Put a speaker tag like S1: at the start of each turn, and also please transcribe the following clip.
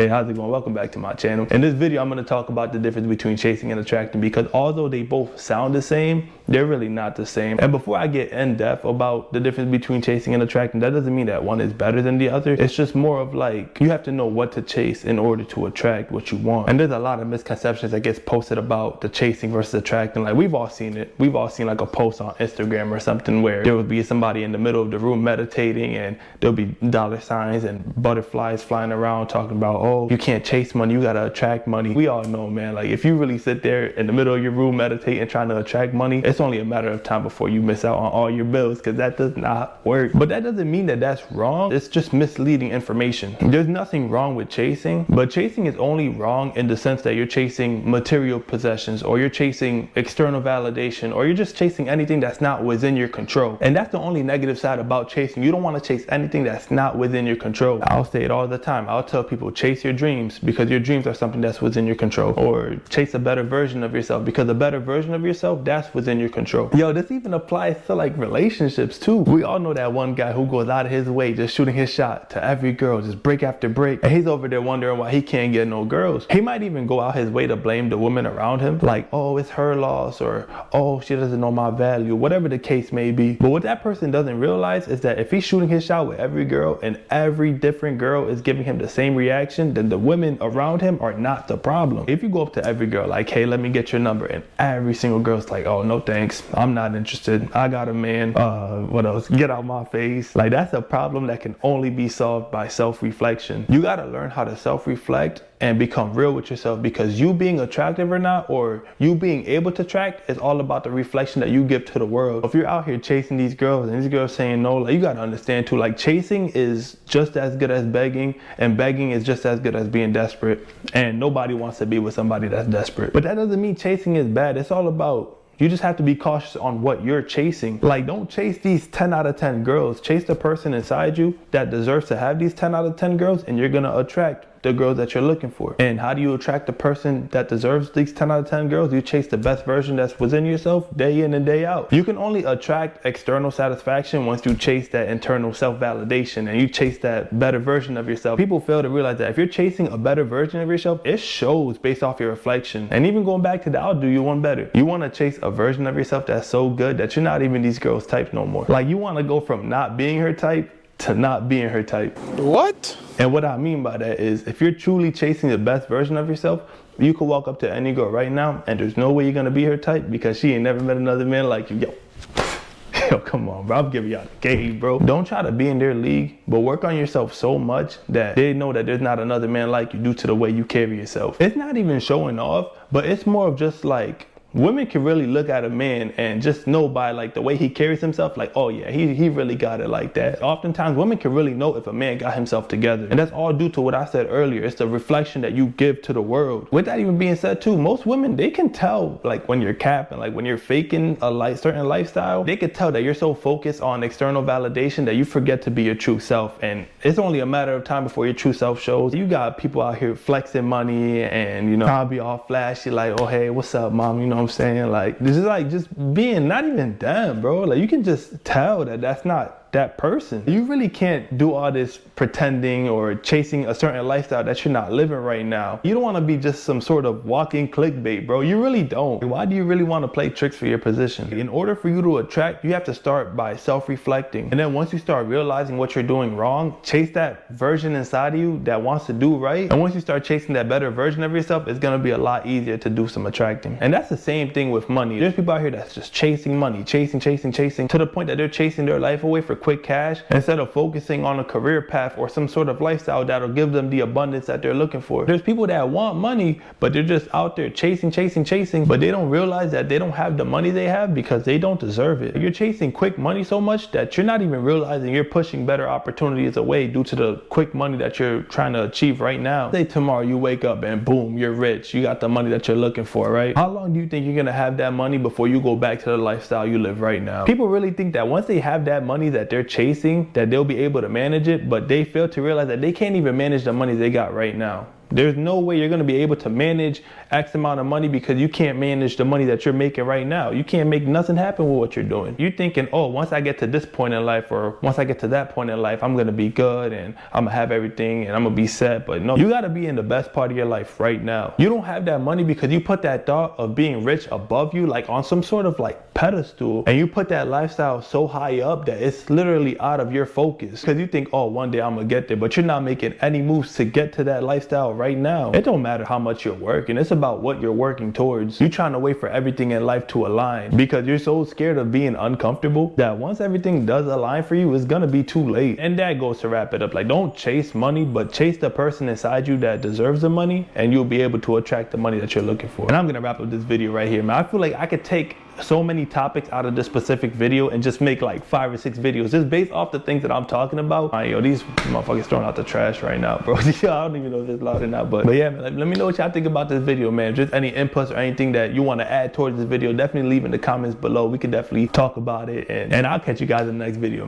S1: Hey, how's it going? Welcome back to my channel. In this video, I'm going to talk about the difference between chasing and attracting, because although they both sound the same, they're really not the same. And before I get in depth about the difference between chasing and attracting, that doesn't mean that one is better than the other. It's just more of like, you have to know what to chase in order to attract what you want. And there's a lot of misconceptions that gets posted about the chasing versus attracting. Like, we've all seen it. We've all seen like a post on Instagram or something where there would be somebody in the middle of the room meditating, and there'll be dollar signs and butterflies flying around talking about, oh, you can't chase money, you gotta attract money. We all know, man, like if you really sit there in the middle of your room meditating trying to attract money, it's only a matter of time before you miss out on all your bills, because that does not work. But that doesn't mean that that's wrong. It's just misleading information. There's nothing wrong with chasing, but chasing is only wrong in the sense that you're chasing material possessions, or you're chasing external validation, or you're just chasing anything that's not within your control. And that's the only negative side about chasing. You don't want to chase anything that's not within your control. I'll say it all the time. I'll tell people, chase your dreams, because your dreams are something that's within your control. Or chase a better version of yourself, because a better version of yourself, that's within your control. Yo, this even applies to like relationships too. We all know that one guy who goes out of his way just shooting his shot to every girl, just break after break, and he's over there wondering why he can't get no girls. He might even go out his way to blame the women around him, like, oh, it's her loss, or oh, she doesn't know my value, whatever the case may be. But what that person doesn't realize is that if he's shooting his shot with every girl and every different girl is giving him the same reaction, then the women around him are not the problem. If you go up to every girl like, hey, let me get your number, and every single girl's like, oh, no thanks, I'm not interested, I got a man, what else, get out my face. Like, that's a problem that can only be solved by self-reflection. You got to learn how to self-reflect and become real with yourself, because you being attractive or not, or you being able to attract, is all about the reflection that you give to the world. If you're out here chasing these girls and these girls saying no, like, you got to understand too, like, chasing is just as good as begging, and begging is just as good as being desperate, and nobody wants to be with somebody that's desperate. But that doesn't mean chasing is bad. It's all about, you just have to be cautious on what you're chasing. Like, don't chase these 10 out of 10 girls. Chase the person inside you that deserves to have these 10 out of 10 girls, and you're gonna attract the girls that you're looking for. And how do you attract the person that deserves these 10 out of 10 girls? You chase the best version that's within yourself day in and day out. You can only attract external satisfaction once you chase that internal self-validation, and you chase that better version of yourself. People fail to realize that if you're chasing a better version of yourself, it shows based off your reflection. And even going back to the I'll do you one better, you want to chase a version of yourself that's so good that you're not even these girls' type no more. Like, you want to go from not being her type to not being her type.
S2: What?
S1: And what I mean by that is, if you're truly chasing the best version of yourself, you could walk up to any girl right now and there's no way you're gonna be her type, because she ain't never met another man like you. Yo, come on, bro. I'm giving y'all the game, bro. Don't try to be in their league, but work on yourself so much that they know that there's not another man like you due to the way you carry yourself. It's not even showing off, but it's more of just like, women can really look at a man and just know by like the way he carries himself, like, oh yeah, he really got it like that. Oftentimes women can really know if a man got himself together, and that's all due to what I said earlier. It's the reflection that you give to the world. With that even being said too, most women, they can tell like when you're capping, like when you're faking a certain lifestyle. They can tell that you're so focused on external validation that you forget to be your true self, and it's only a matter of time before your true self shows. You got people out here flexing money and, you know, trying to be all flashy, like, oh hey, what's up mom, you know what I'm saying? Like, this is like just being not even dumb, bro. Like, you can just tell that that's not that person. You really can't do all this pretending or chasing a certain lifestyle that you're not living right now. You don't want to be just some sort of walking clickbait, bro. You really don't. Why do you really want to play tricks for your position? In order for you to attract, you have to start by self-reflecting. And then once you start realizing what you're doing wrong, chase that version inside of you that wants to do right. And once you start chasing that better version of yourself, it's going to be a lot easier to do some attracting. And that's the same thing with money. There's people out here that's just chasing money, chasing to the point that they're chasing their life away for quick cash instead of focusing on a career path or some sort of lifestyle that'll give them the abundance that they're looking for. There's people that want money, but they're just out there chasing, but they don't realize that they don't have the money they have because they don't deserve it. You're chasing quick money so much that you're not even realizing you're pushing better opportunities away due to the quick money that you're trying to achieve right now. Say tomorrow you wake up and boom, you're rich. You got the money that you're looking for, right? How long do you think you're gonna have that money before you go back to the lifestyle you live right now? People really think that once they have that money that they're chasing, that they'll be able to manage it, but they fail to realize that they can't even manage the money they got right now. There's no way you're going to be able to manage X amount of money because you can't manage the money that you're making right now. You can't make nothing happen with what you're doing. You're thinking, oh, once I get to this point in life, or once I get to that point in life, I'm going to be good and I'm going to have everything and I'm going to be set. But no, you got to be in the best part of your life right now. You don't have that money because you put that thought of being rich above you, like on some sort of like pedestal, and you put that lifestyle so high up that it's literally out of your focus because you think, oh, one day I'm gonna get there, but you're not making any moves to get to that lifestyle right now. It don't matter how much you're working, it's about what you're working towards. You're trying to wait for everything in life to align because you're so scared of being uncomfortable that once everything does align for you, it's gonna be too late. And that goes to wrap it up. Like, don't chase money, but chase the person inside you that deserves the money, and you'll be able to attract the money that you're looking for. And I'm gonna wrap up this video right here, man. I feel like I could take so many topics out of this specific video and just make like 5 or 6 videos just based off the things that I'm talking about. Yo, these motherfuckers throwing out the trash right now, bro. I don't even know if it's loud or not, but yeah, man, let me know what y'all think about this video, man. Just any inputs or anything that you want to add towards this video, definitely leave in the comments below. We can definitely talk about it, and I'll catch you guys in the next video.